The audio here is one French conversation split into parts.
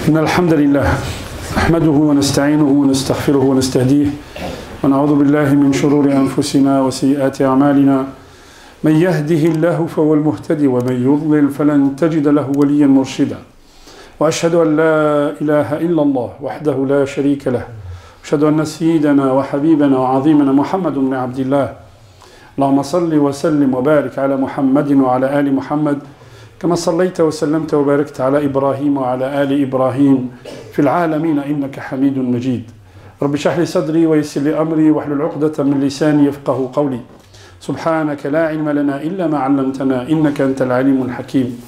إن الحمد لله نحمده ونستعينه ونستغفره ونستهديه ونعوذ بالله من شرور أنفسنا وسيئات أعمالنا من يهده الله فهو المهتدي ومن يضلل فلن تجد له وليا مرشدا وأشهد أن لا إله إلا الله وحده لا شريك له أشهد أن سيدنا وحبيبنا وعظيمنا محمد بن عبد الله اللهم صل وسلم وبارك على محمد وعلى آل محمد كما صليت وسلمت وباركت على إبراهيم وعلى آل إبراهيم في العالمين إنك حميد مجيد رب اشرح لي صدري ويسر لي أمري واحلل عقدة من لساني يفقه قولي سبحانك لا علم لنا إلا ما علمتنا إنك أنت العليم الحكيم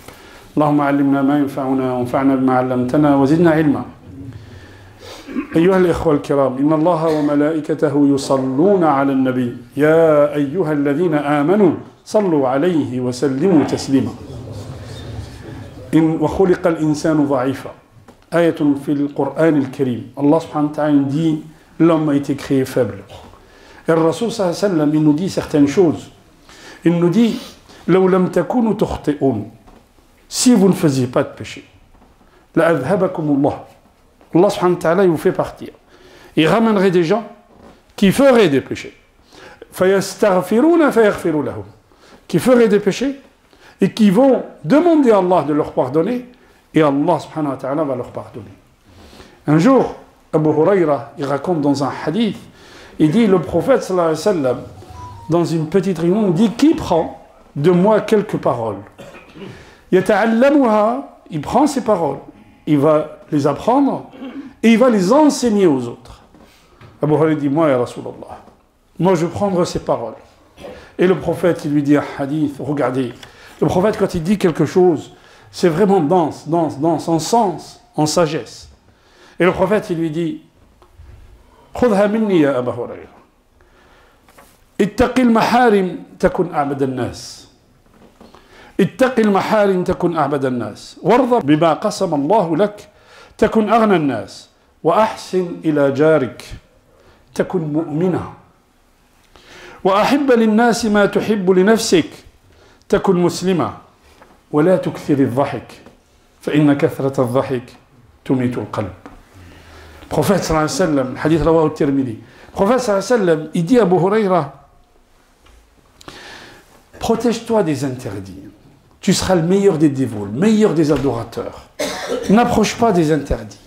اللهم علمنا ما ينفعنا وانفعنا بما علمتنا وزدنا علما أيها الإخوة الكرام إن الله وملائكته يصلون على النبي يا أيها الذين آمنوا صلوا عليه وسلموا تسليما وخلق الإنسان ضعيفا آية في القرآن الكريم الله سبحانه وتعالى dit l'homme a été créé faible et le Rasoul sallallahu alayhi wa sallam il nous dit certaines choses il nous dit لو لم تكونوا تخطئون si vous ne faisiez pas de péché لأذهبكم الله Allah subhanahu wa ta'ala il vous fait partir il ramènerait des gens qui feraient des péchés فيستغفرون فيغفر لهم qui feraient des péchés et qui vont demander à Allah de leur pardonner, et Allah subhanahu wa ta'ala va leur pardonner. Un jour, Abu Huraira, il raconte dans un hadith, il dit, le prophète sallallahu alayhi wa sallam, dans une petite réunion, il dit, qui prend de moi quelques paroles? Yata'allamuha, il prend ces paroles, il va les apprendre, et il va les enseigner aux autres. Abu Huraira dit, moi, ya Rasulallah, moi je vais prendre ces paroles. Et le prophète, il lui dit un hadith, regardez, le prophète, quand il dit quelque chose, c'est vraiment dense, en sens, en sagesse. Et le prophète, il lui dit, خذها مني يا أبا هريرة اتق المحارم تكن أعبد الناس اتق المحارم تكن أعبد الناس وارضى بما قسم الله لك تكن أغنى الناس وأحسن إلى جارك تكن مؤمنا وأحب للناس ما تحب لنفسك تكن مسلمة ولا تكثر الضحك فإن كثرة الضحك تميت القلب. Le prophète sallallahu alayhi wa sallam, le hadith rawahu at-Tirmidhi. Le prophète sallallahu alayhi wa sallam, il dit à Abu Huraira, protège-toi des interdits. Tu seras le meilleur des dévots, le meilleur des adorateurs. N'approche pas des interdits.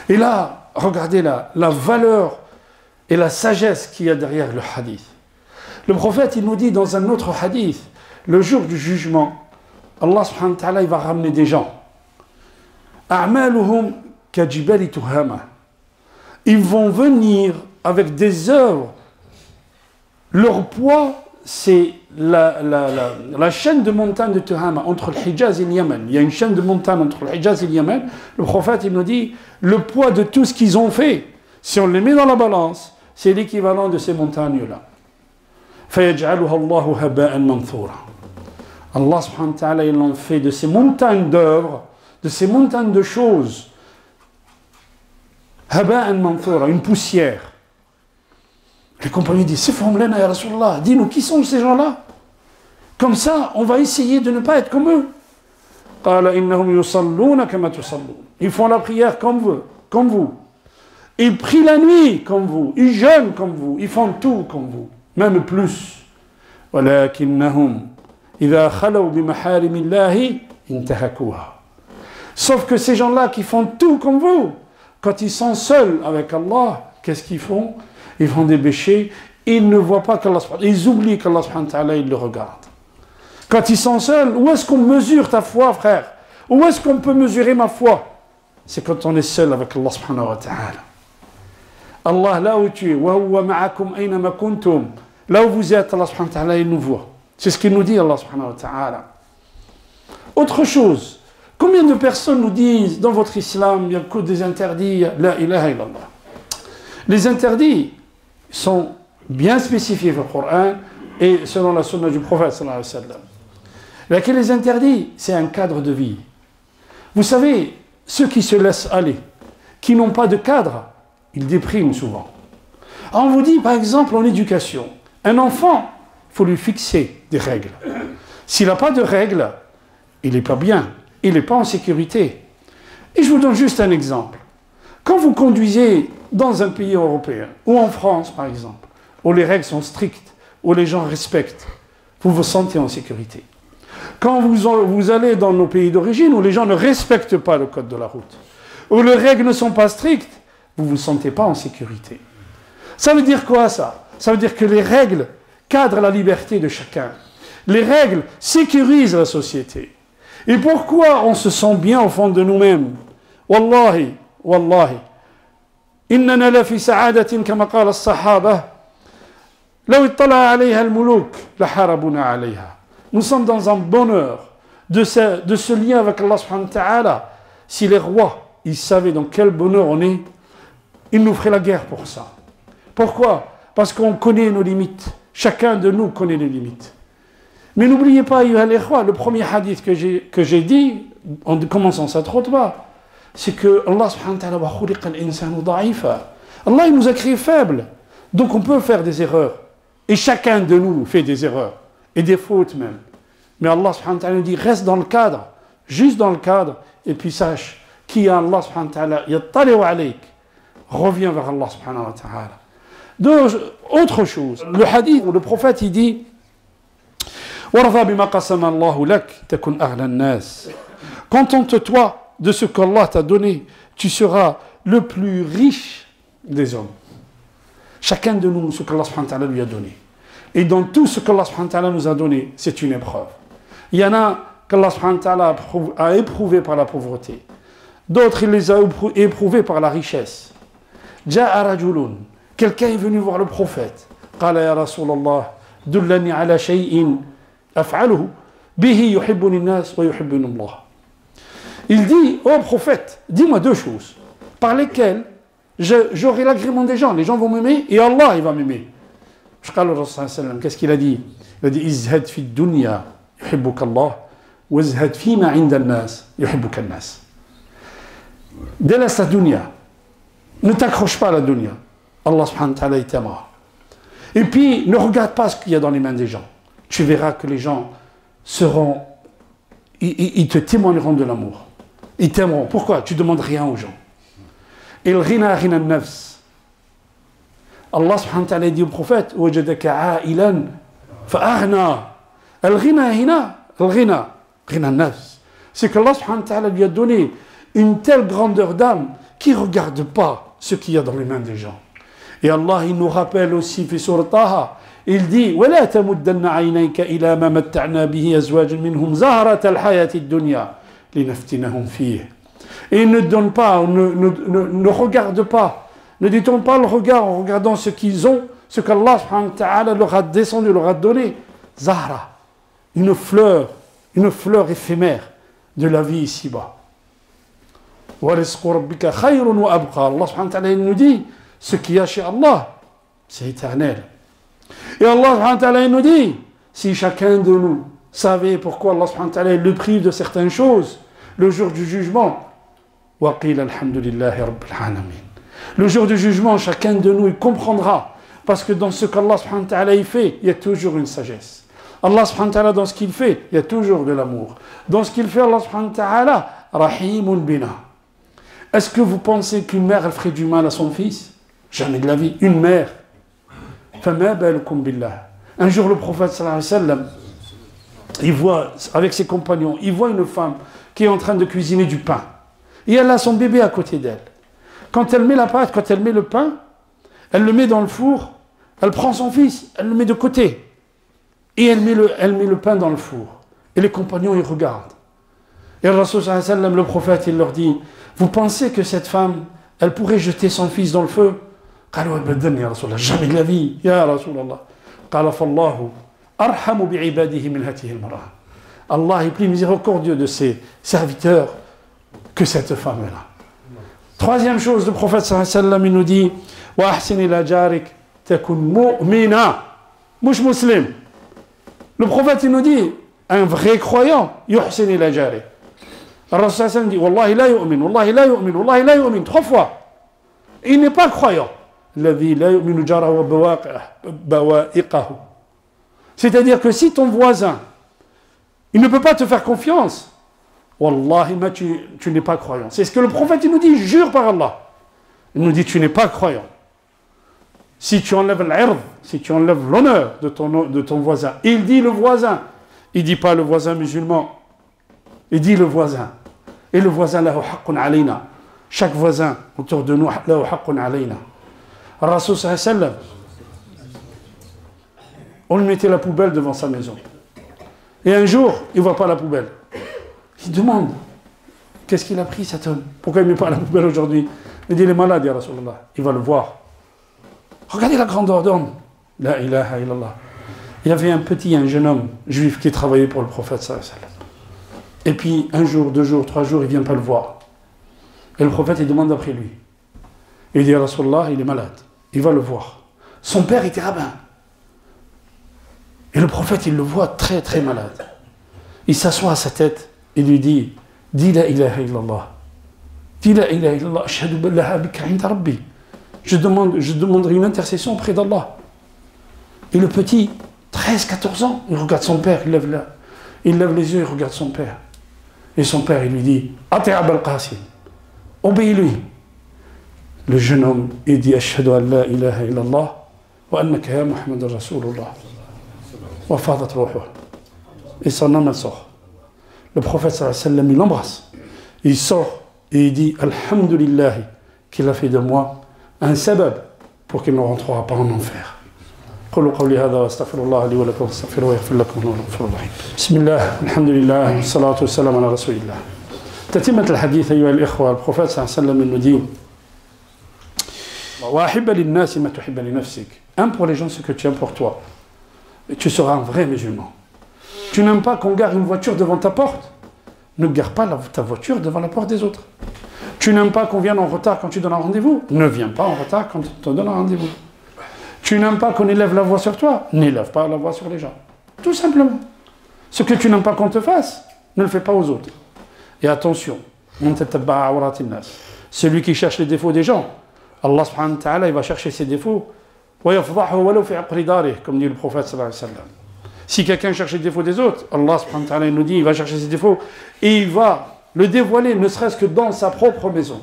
Et là, regardez la valeur et la sagesse qu'il y a derrière le hadith. Le prophète, il nous dit dans un autre hadith, le jour du jugement, Allah subhanahu wa ta'ala, il va ramener des gens. A'maluhum kajibali tuhama. Ils vont venir avec des œuvres. Leur poids, c'est la chaîne de montagne de Tuhama, entre le Hijaz et le Yémen. Il y a une chaîne de montagne entre le Hijaz et le Yémen. Le prophète, il nous dit, le poids de tout ce qu'ils ont fait, si on les met dans la balance, c'est l'équivalent de ces montagnes-là. فيجعلها الله هباء منثورا. Allah subhanahu wa ta'ala, il en fait de ces montagnes d'œuvres, de ces montagnes de choses, هباء منثورا, une poussière. Les compagnons disent, c'est formulaire, ya Rasulallah, dis-nous qui sont ces gens-là? Comme ça, on va essayer de ne pas être comme eux. قال إنهم يصلون كما تصلون. Ils font la prière comme vous. Ils prient la nuit comme vous. Ils jeûnent comme vous. Ils font tout comme vous. Même plus. ولكنهم إذا خلوا بمحارم الله انتهكوها. Sauf que ces gens-là qui font tout comme vous, quand ils sont seuls avec Allah, qu'est-ce qu'ils font? Ils font des péchés, ils ne voient pas qu'Allah, ils oublient qu'Allah subhanahu wa ta'ala, il le regarde. Quand ils sont seuls, où est-ce qu'on mesure ta foi, frère? Où est-ce qu'on peut mesurer ma foi? C'est quand on est seul avec Allah subhanahu wa ta'ala. Allah, là où tu es, wa huwa ma'akum aynama kuntum. Là où vous êtes, Allah subhanahu wa ta'ala, il nous voit. C'est ce qu'il nous dit, Allah subhanahu wa ta'ala. Autre chose, combien de personnes nous disent, dans votre islam, il n'y a que des interdits, la ilaha illallah. Les interdits sont bien spécifiés dans le Coran et selon la sunna du prophète sallallahu alayhi wa sallam. Laquelle les interdits, c'est un cadre de vie. Vous savez, ceux qui se laissent aller, qui n'ont pas de cadre, ils dépriment souvent. Alors on vous dit, par exemple, en éducation, un enfant, il faut lui fixer des règles. S'il n'a pas de règles, il n'est pas bien, il n'est pas en sécurité. Et je vous donne juste un exemple. Quand vous conduisez dans un pays européen, ou en France par exemple, où les règles sont strictes, où les gens respectent, vous vous sentez en sécurité. Quand vous allez dans nos pays d'origine, où les gens ne respectent pas le code de la route, où les règles ne sont pas strictes, vous ne vous sentez pas en sécurité. Ça veut dire quoi ça? Ça veut dire que les règles cadrent la liberté de chacun. Les règles sécurisent la société. Et pourquoi on se sent bien au fond de nous-mêmes? Wallahi, wallahi. إننا لفي سعادة كما قال الصحابة لو اطلع عليها الملوك لحاربونا عليها. Nous sommes dans un bonheur de ce lien avec Allah subhanahu wa ta'ala. Si les rois, ils savaient dans quel bonheur on est, ils nous feraient la guerre pour ça. Pourquoi? Parce qu'on connaît nos limites. Chacun de nous connaît les limites. Mais n'oubliez pas, le premier hadith que j'ai dit, en commençant cette khutbah, c'est que Allah subhanahu wa ta'ala, Allah il nous a créés faibles. Donc on peut faire des erreurs. Et chacun de nous fait des erreurs. Et des fautes même. Mais Allah subhanahu wa ta'ala nous dit, reste dans le cadre. Juste dans le cadre. Et puis sache, qui a Allah subhanahu wa ta'ala, yattali'u alayk. Reviens vers Allah subhanahu wa ta'ala. Autre chose, le hadith où le prophète il dit, contente-toi de ce qu'Allah t'a donné, tu seras le plus riche des hommes. Chacun de nous, ce qu'Allah subhanahu wa ta'ala lui a donné. Et dans tout ce qu'Allah subhanahu wa ta'ala nous a donné, c'est une épreuve. Il y en a qu'Allah subhanahu wa ta'ala a éprouvé par la pauvreté. D'autres, il les a éprouvés par la richesse. Ja'a rajulun. Quelqu'un est venu voir le prophète. Qala ya Rasulallah, dullani ala shay'in af'aluhu bihi yuhibbuni an-nas wa yuhibbuni Allah. Il dit, oh prophète, dis-moi deux choses par lesquelles j'aurai l'agrément des gens. Les gens vont m'aimer et Allah il va m'aimer. Qu'est-ce qu'il a dit? Il a dit, izhad fi dunya yuhibbuka Allah wa izhad fima 'inda an-nas yuhibbuka an-nas. Délaisse la dunya. Ne t'accroche pas à la dunya. Allah subhanahu wa ta'ala t'aimera. Et puis, ne regarde pas ce qu'il y a dans les mains des gens. Tu verras que les gens seront... Ils te témoigneront de l'amour. Ils t'aimeront. Pourquoi? Tu ne demandes rien aux gens. Il ghina ghina nafs. Allah subhanahu wa ta'ala dit au prophète, wajadaka a'ilan fa'aghna. Al-ghina hina, al-ghina, ghina nafs. C'est que Allah subhanahu wa ta'ala lui a donné une telle grandeur d'âme qui ne regarde pas ce qu'il y a dans les mains des gens. Et Allah, il nous rappelle aussi, fi sourate Taha, il dit, وَلَا تَمُدَّنَّ عَيْنَيْكَ إِلَى مَا مَتَّعْنَا بِهِ أَزْوَاجًا مِّنْهُمْ زَهْرَةَ الْحَيَاةِ الدُّنْيَا لِنَفْتِنَهُمْ فِيهِ. Et il ne donne pas, ne regarde pas, ne détourne pas le regard en regardant ce qu'ils ont, ce qu'Allah subhanahu wa ta'ala leur a descendu, leur a donné. Zahra, une fleur éphémère de la vie ici-bas. وَرِزْقُ رَبِّكَ خَيْرٌ وَأَبْقَى. Allah subhanahu wa ta'ala il nous dit, ce qu'il y a chez Allah, c'est éternel. Et Allah subhanahu wa ta'ala il nous dit, si chacun de nous savait pourquoi Allah subhanahu wa ta'ala le prive de certaines choses, le jour du jugement, وَقِيلَ الْحَمْدُ لِلَّهِ رَبِّ الْعَالَمِينَ. Le jour du jugement, chacun de nous il comprendra, parce que dans ce qu'Allah subhanahu wa ta'ala il fait, il y a toujours une sagesse. Allah subhanahu wa ta'ala dans ce qu'il fait, il y a toujours de l'amour. Dans ce qu'il fait, Allah subhanahu wa ta'ala, rahimun bina. Est-ce que vous pensez qu'une mère elle ferait du mal à son fils? Jamais de la vie. Une mère. Un jour, le prophète sallallahu alayhi wa sallam, il voit, avec ses compagnons, il voit une femme qui est en train de cuisiner du pain. Et elle a son bébé à côté d'elle. Quand elle met la pâte, quand elle met le pain, elle le met dans le four, elle prend son fils, elle le met de côté. Et elle met le pain dans le four. Et les compagnons, ils regardent. Et le Rasul sallallahu alayhi wa sallam, le prophète, il leur dit, vous pensez que cette femme, elle pourrait jeter son fils dans le feu? Jamais de la vie. Ya Rasulallah. Allah est plus miséricordieux de ses serviteurs que cette femme-là. Troisième chose, le prophète sallallahu alayhi wa sallam, il nous dit, wa ahsin ila jarik takun mu'mina, mush muslim. Le prophète, il nous dit, un vrai croyant, yuhsin ila jarik. Le Rasul sallallahu alayhi wa sallam dit, wallahi la yu'min, wallahi la yu'min, wallahi la yu'min, 3 fois. Il n'est pas croyant. C'est-à-dire que si ton voisin, il ne peut pas te faire confiance, Wallahi, ma, tu n'es pas croyant. C'est ce que le prophète il nous dit, jure par Allah. Il nous dit, tu n'es pas croyant. Si tu enlèves l'ird, si tu enlèves l'honneur de ton voisin, il dit le voisin, il ne dit pas le voisin musulman, il dit le voisin. Et le voisin, lahu haqqun alayna. Chaque voisin autour de nous, lahu haqqun alayna. Rasul sallallahu alayhi wa sallam, on lui mettait la poubelle devant sa maison. Et un jour, il ne voit pas la poubelle. Il demande, qu'est-ce qu'il a pris cet homme? Pourquoi il ne met pas la poubelle aujourd'hui? Il dit, il est malade, ya Rasulallah. Il va le voir. Regardez la grandeur d'homme. La ilaha illallah. Il y avait un jeune homme juif qui travaillait pour le prophète sallallahu alayhi wa sallam. Et puis, un jour, 2 jours, 3 jours, il ne vient pas le voir. Et le prophète, il demande après lui. Il dit, ya Rasulallah, il est malade. Il va le voir. Son père était rabbin. Et le prophète, il le voit très, très malade. Il s'assoit à sa tête et lui dit, dis la ilaha illallah. Dis la ilaha illallah. Ashhadu billaha bika inda rabbi. Je demanderai une intercession auprès d'Allah. Et le petit, 13-14 ans, il regarde son père, il lève les yeux, il regarde son père. Et son père, il lui dit, Ati Abul Qasim, obéis-lui. Le jeune homme, il dit, Ashhadu an la ilaha illallah, wa annaka ya Muhammad Rasulullah. Wa fadat ruhuh. Et son âme, elle sort. Le prophète sallallahu alayhi wa sallam, il l'embrasse. Il sort et il dit, Alhamdulillah, qu'il a fait de moi un sabab pour qu'il ne rentrera pas en enfer. قولوا قولي هذا واستغفر الله لي ولكم واستغفروه يغفر لكم انه غفور رحيم. بسم الله الحمد لله والصلاة والسلام على رسول الله. تتمة الحديث أيها الإخوة. Le prophète صلى الله عليه وسلم nous dit وأحب للناس ما تحب لنفسك. Aime pour les gens ce que tu aimes pour toi. Et tu seras un vrai musulman. Tu n'aimes pas qu'on gare une voiture devant ta porte? Ne gare pas ta voiture devant la porte des autres. Tu n'aimes pas qu'on vienne en retard quand tu donnes un rendez-vous? Ne viens pas en retard quand on te donne un rendez-vous. Tu n'aimes pas qu'on élève la voix sur toi? N'élève pas la voix sur les gens. Tout simplement. Ce que tu n'aimes pas qu'on te fasse, ne le fais pas aux autres. Et attention, celui qui cherche les défauts des gens, Allah subhanahu wa ta'ala, il va chercher ses défauts, comme dit le prophète sallallahu alayhi wa sallam. Si quelqu'un cherche les défauts des autres, Allah subhanahu wa ta'ala nous dit, il va chercher ses défauts, et il va le dévoiler, ne serait-ce que dans sa propre maison.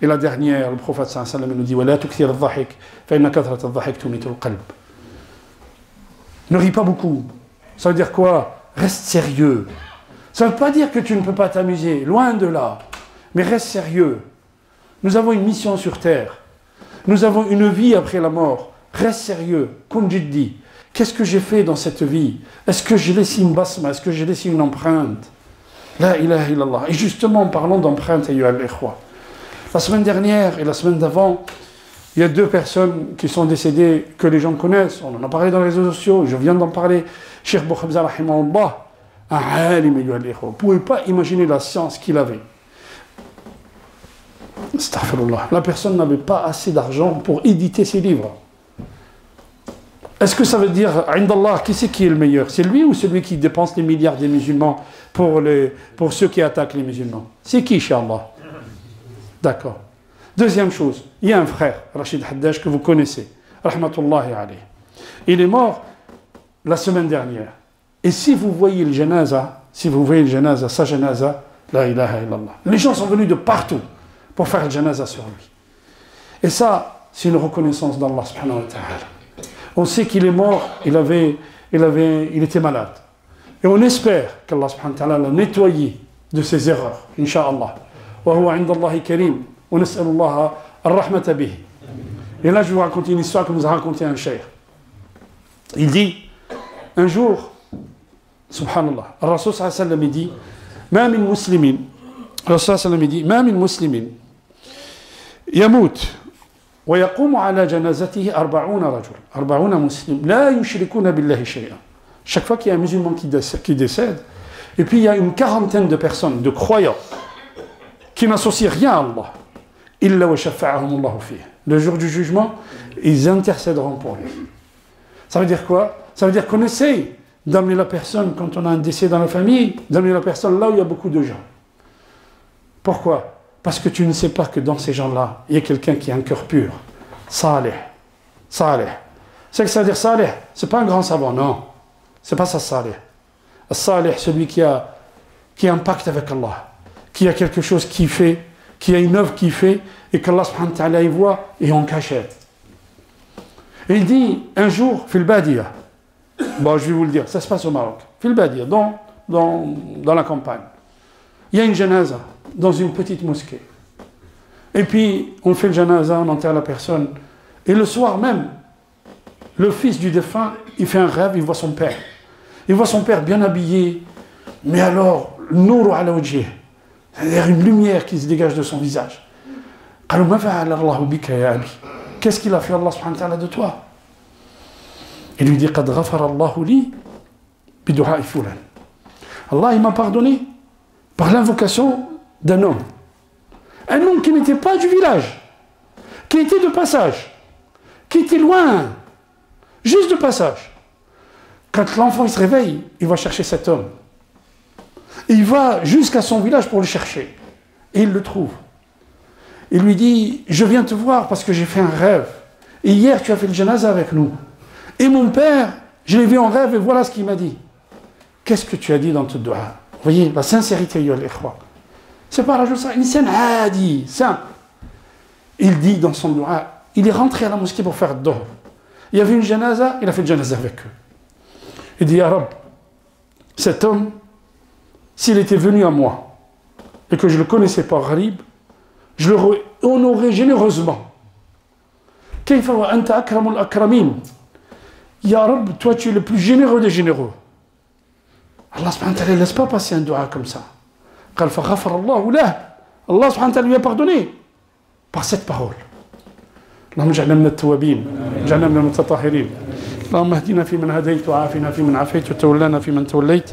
Et la dernière, le prophète sallallahu alayhi wa sallam nous dit وَلَا تُكْثِرَ الضَّحِكَ فَإِنَّ كَثْرَةَ الضَّحِكِ تُمِيتُ الْقَلْبِ. Ne ris pas beaucoup. Ça veut dire quoi? Reste sérieux. Ça ne veut pas dire que tu ne peux pas t'amuser, loin de là. Mais reste sérieux. Nous avons une mission sur terre. Nous avons une vie après la mort. Reste sérieux. Kun jiddi. Qu'est-ce que j'ai fait dans cette vie? Est-ce que j'ai laissé une basma? Est-ce que j'ai laissé une empreinte? La ilaha illallah. Et justement, en parlant d'empreinte, ayyuha al-ikhwa, la semaine dernière et la semaine d'avant, il y a 2 personnes qui sont décédées que les gens connaissent. On en a parlé dans les réseaux sociaux, je viens d'en parler. Cheikh Bouhamza rahimahullah, un alim, ayyuha al-ikhwa. Vous ne pouvez pas imaginer la science qu'il avait. Astaghfirullah. La personne n'avait pas assez d'argent pour éditer ses livres. Est-ce que ça veut dire, Indallah, qui c'est qui est le meilleur? C'est lui ou celui qui dépense les milliards des musulmans pour ceux qui attaquent les musulmans? C'est qui, Inch'Allah? D'accord. Deuxième chose, il y a un frère, Rachid Haddash, que vous connaissez, rahmatullahi alayhi. Il est mort la semaine dernière. Et si vous voyez le janaza, sa janaza, la ilaha illallah. Les gens sont venus de partout pour faire le janaza sur lui. Et ça, c'est une reconnaissance d'Allah subhanahu wa ta'ala. On sait qu'il est mort, il était malade. Et on espère qu'Allah subhanahu wa ta'ala l'a nettoyé de ses erreurs, incha'Allah. وهو عند الله كريم ونسأل الله الرحمة به. Et là je vais vous raconter une histoire que nous a raconté un cheikh. Il dit un jour, subhanallah, le Rasul sallallahu alayhi wa sallam dit ما من مسلم, le Rasul sallallahu alayhi wa sallam dit ما من مسلم يموت ويقوم على جنازته 40 رجل 40 مسلم لا يشركون بالله شيئا. Chaque fois qu'il y a un musulman qui décède, et puis il y a une 40aine de personnes, de croyants, qui n'associent rien à Allah. Illa wa shafa'ahum Allahu fihi. Le jour du jugement, ils intercéderont pour lui. Ça veut dire quoi? Ça veut dire qu'on essaye d'amener la personne, quand on a un décès dans la famille, d'amener la personne là où il y a beaucoup de gens. Pourquoi? Parce que tu ne sais pas que dans ces gens-là, il y a quelqu'un qui a un cœur pur. Salih. Salih. C'est que ça veut dire salih? C'est pas un grand savant, non. C'est pas ça salih. Salih, celui qui a qui a un pacte avec Allah, qui a quelque chose qui fait, qui a une œuvre qui fait, et qu'Allah subhanahu wa ta'ala y voit, et en cachette. Et il dit, un jour, fil Badia, bon, je vais vous le dire, ça se passe au Maroc, fil Badia, dans la campagne. Il y a une janaza dans une petite mosquée. Et puis, on fait le janaza, on enterre la personne. Et le soir même, le fils du défunt, il fait un rêve, il voit son père. Il voit son père bien habillé, mais alors, nour ala wajhih, c'est-à-dire une lumière qui se dégage de son visage. Qu'est-ce qu'il a fait Allah subhanahu wa ta'ala de toi? Il lui dit, Qad ghafara Allahu li biduha'i fulan. Allah, il m'a pardonné par l'invocation d'un homme. Un homme qui n'était pas du village, qui était de passage, qui était loin, juste de passage. Quand l'enfant il se réveille, il va chercher cet homme. Il va jusqu'à son village pour le chercher. Et il le trouve. Il lui dit, je viens te voir parce que j'ai fait un rêve. Et hier, tu as fait le janaza avec nous. Et mon père, je l'ai vu en rêve et voilà ce qu'il m'a dit. Qu'est-ce que tu as dit dans ton dua? Vous voyez, la sincérité, c'est pas rajouter ça, une scène hadi, simple. Il dit dans son dua, il est rentré à la mosquée pour faire dohr. Il y avait une janaza, il a fait le janaza avec eux. Il dit, Ya Rab, cet homme, s'il était venu à moi et que je ne le connaissais pas, Gharib, je l'aurais honoré généreusement. Kayfa wa anta akramul akramin. Ya Rab, toi tu es le plus généreux des généreux. Allah subhanahu wa ta'ala ne laisse pas passer un dua comme ça. قال فغفر الله له. Allah subhanahu wa ta'ala lui a pardonné par cette parole. اللهم اجعلنا من التوابين اجعلنا من المتطهرين اللهم اهدنا فيمن هديت وعافنا فيمن عافيت وتولنا فيمن توليت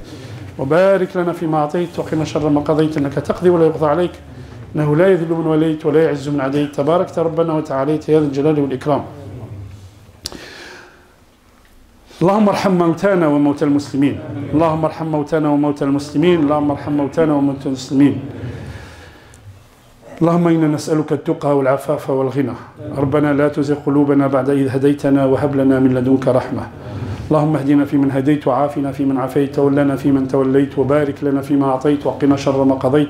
وبارك لنا فيما أعطيت وقنا شر ما قضيت إنك تقضي ولا يقضى عليك إنه لا يذل من وليت ولا يعز من عديت تباركت ربنا وتعاليت يا ذا الجلال والإكرام. اللهم ارحم موتانا وموتى المسلمين اللهم ارحم موتانا وموتى المسلمين اللهم ارحم موتانا وموتى المسلمين. اللهم إنا نسألك التقى والعفاف والغنى. ربنا لا تزغ قلوبنا بعد إذ هديتنا وهب لنا من لدنك رحمة. اللهم اهدنا فيمن هديت وعافنا فيمن عافيت تولنا فيمن توليت وبارك لنا فيما أعطيت وقنا شر ما قضيت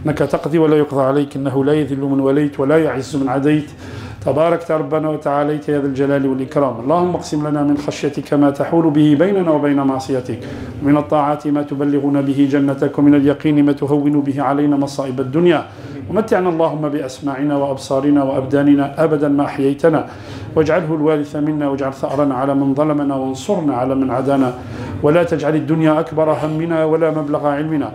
إنك تقضي ولا يقضى عليك إنه لا يذل من وليت ولا يعز من عديت تباركت ربنا وتعاليت يا ذا الجلال والإكرام. اللهم اقسم لنا من خشيتك ما تحول به بيننا وبين معصيتك ومن الطاعات ما تبلغنا به جنتك ومن اليقين ما تهون به علينا مصائب الدنيا ومتعنا اللهم بأسماعنا وأبصارنا وأبداننا أبدا ما أحييتنا واجعله الوارث منا واجعل ثأرنا على من ظلمنا وانصرنا على من عادانا ولا تجعل الدنيا أكبر همنا ولا مبلغ علمنا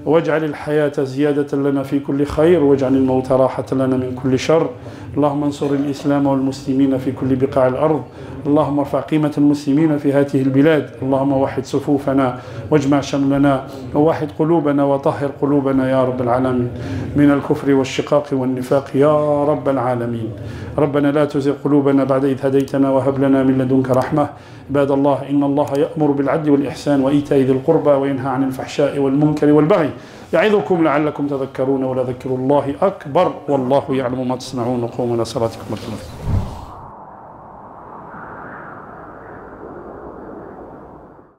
واجعل الحياة زيادة لنا في كل خير واجعل الموت راحة لنا من كل شر. اللهم انصر الإسلام والمسلمين في كل بقاع الأرض. اللهم ارفع قيمة المسلمين في هذه البلاد. اللهم وحد صفوفنا واجمع شملنا ووحد قلوبنا وطهر قلوبنا يا رب العالمين من الكفر والشقاق والنفاق يا رب العالمين. ربنا لا تزغ قلوبنا بعد إذ هديتنا وهب لنا من لدنك رحمة. عباد الله إن الله يأمر بالعدل والإحسان وإيتاء ذي القربى وينهى عن الفحشاء والمنكر والبغي يعظكم لعلكم تذكرون ولذكر الله أكبر والله يعلم ما تصنعون. قوموا إلى صلاتكم.